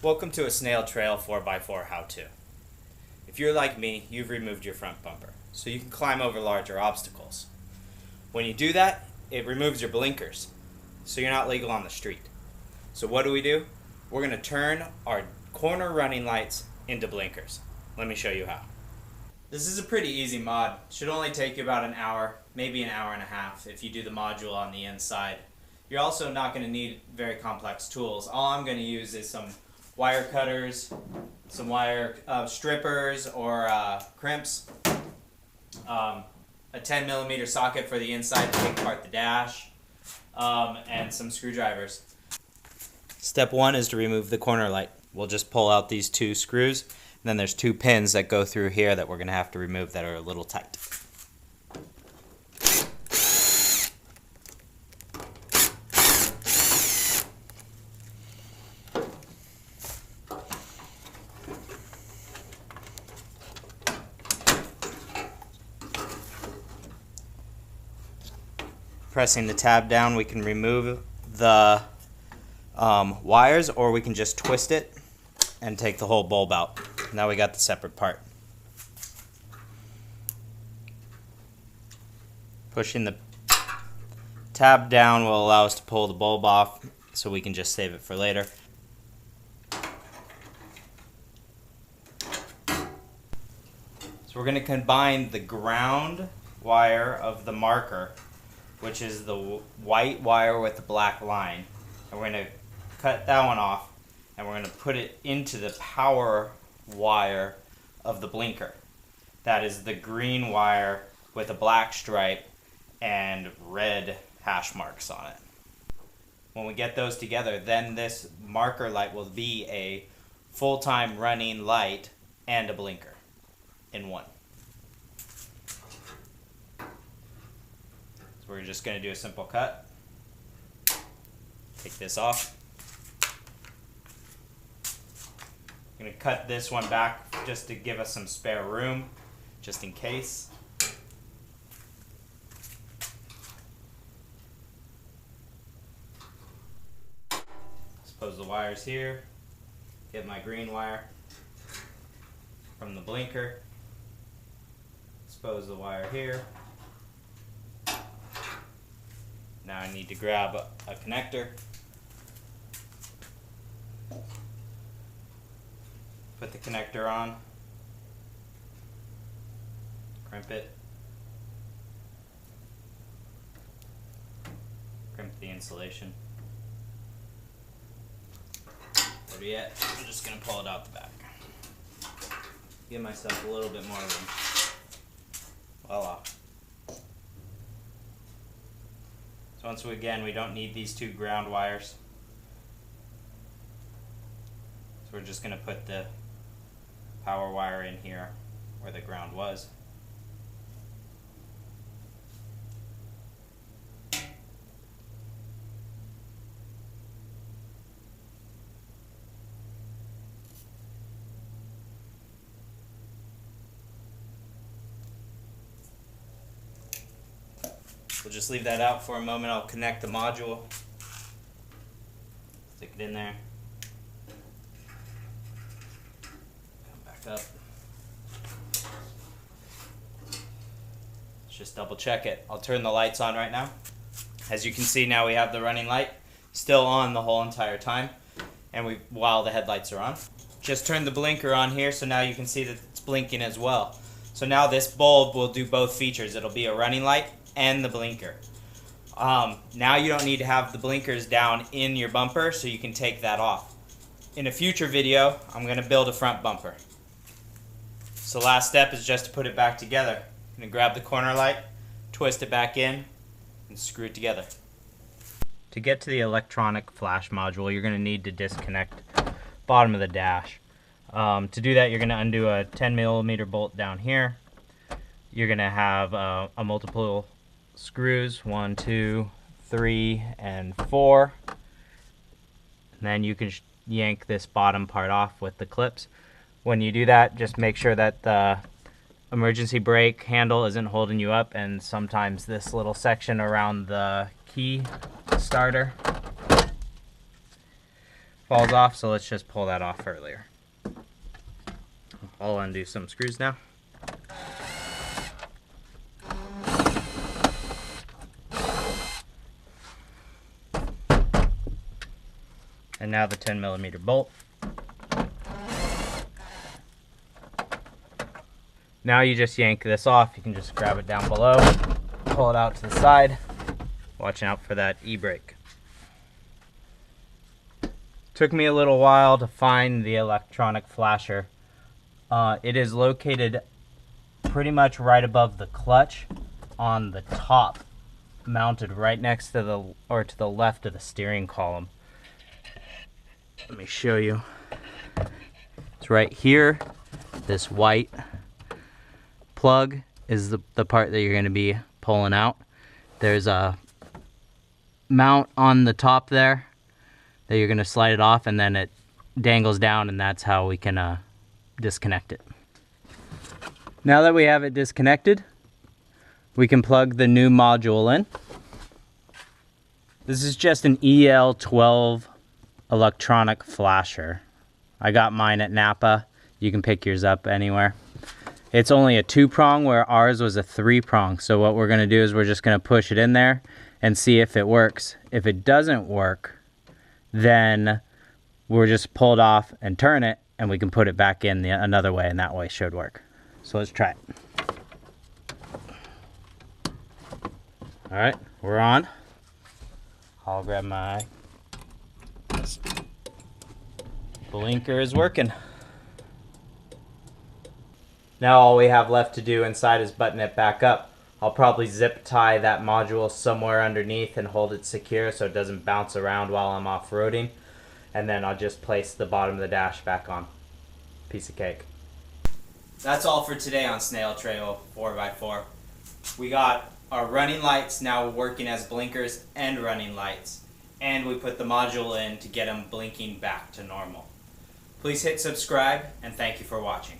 Welcome to a Snail Trail 4x4 how-to. If you're like me, you've removed your front bumper, so you can climb over larger obstacles. When you do that, it removes your blinkers, so you're not legal on the street. So what do? We're going to turn our corner running lights into blinkers. Let me show you how. This is a pretty easy mod. Should only take you about an hour, maybe an hour and a half if you do the module on the inside. You're also not going to need very complex tools. All I'm going to use is some wire cutters, some wire strippers or crimps, a 10mm socket for the inside to take apart the dash, and some screwdrivers. Step one is to remove the corner light. We'll just pull out these two screws, and then there's two pins that go through here that we're going to have to remove that are a little tight. Pressing the tab down, we can remove the wires, or we can just twist it and take the whole bulb out. Now we got the separate part. Pushing the tab down will allow us to pull the bulb off, so we can just save it for later. So we're going to combine the ground wire of the marker, which is the white wire with the black line, and we're going to cut that one off, and we're going to put it into the power wire of the blinker. That is the green wire with a black stripe and red hash marks on it. When we get those together, then this marker light will be a full-time running light and a blinker in one. So we're just going to do a simple cut. Take this off. I'm going to cut this one back just to give us some spare room, just in case. Suppose the wire's here. Get my green wire from the blinker. Suppose the wire here. Now I need to grab a connector, put the connector on, crimp it, crimp the insulation. Better yet, I'm just going to pull it out the back. Give myself a little bit more room. Voila. So once again, we don't need these two ground wires. So we're just going to put the power wire in here where the ground was. We'll just leave that out for a moment. I'll connect the module. Stick it in there. Come back up. Let's just double check it. I'll turn the lights on right now. As you can see, now we have the running light still on the whole entire time, and while the headlights are on. Just turn the blinker on here, so now you can see that it's blinking as well. So now this bulb will do both features. It'll be a running light and the blinker. Now you don't need to have the blinkers down in your bumper, so you can take that off. In a future video, I'm going to build a front bumper. So last step is just to put it back together. I'm going to grab the corner light, twist it back in, and screw it together. To get to the electronic flash module, you're going to need to disconnect the bottom of the dash. To do that, you're going to undo a 10mm bolt down here. You're going to have a multiple screws, 1, 2, 3, and 4. And then you can yank this bottom part off with the clips. When you do that, just make sure that the emergency brake handle isn't holding you up, and sometimes this little section around the key starter falls off, so let's just pull that off earlier. I'll undo some screws now. And now the 10mm bolt. Now you just yank this off. You can just grab it down below, pull it out to the side, watching out for that e-brake. Took me a little while to find the electronic flasher. It is located pretty much right above the clutch on the top, mounted right next to the left of the steering column. Let me show you. It's right here. This white plug is the part that you're going to be pulling out. There's a mount on the top there that you're going to slide it off, and then it dangles down, and that's how we can disconnect it. Now that we have it disconnected, we can plug the new module in. This is just an EL12 electronic flasher. I got mine at Napa. You can pick yours up anywhere. It's only a 2-prong where ours was a 3-prong. So what we're gonna do is we're just gonna push it in there and see if it works. If it doesn't work, then we'll just pull it off and turn it, and we can put it back in another way, and that way should work. So let's try it. All right, we're on. I'll grab my blinker is working. Now all we have left to do inside is button it back up. I'll probably zip tie that module somewhere underneath and hold it secure so it doesn't bounce around while I'm off-roading. And then I'll just place the bottom of the dash back on. Piece of cake. That's all for today on Snail Trail 4x4. We got our running lights now working as blinkers and running lights. And we put the module in to get them blinking back to normal. Please hit subscribe, and thank you for watching.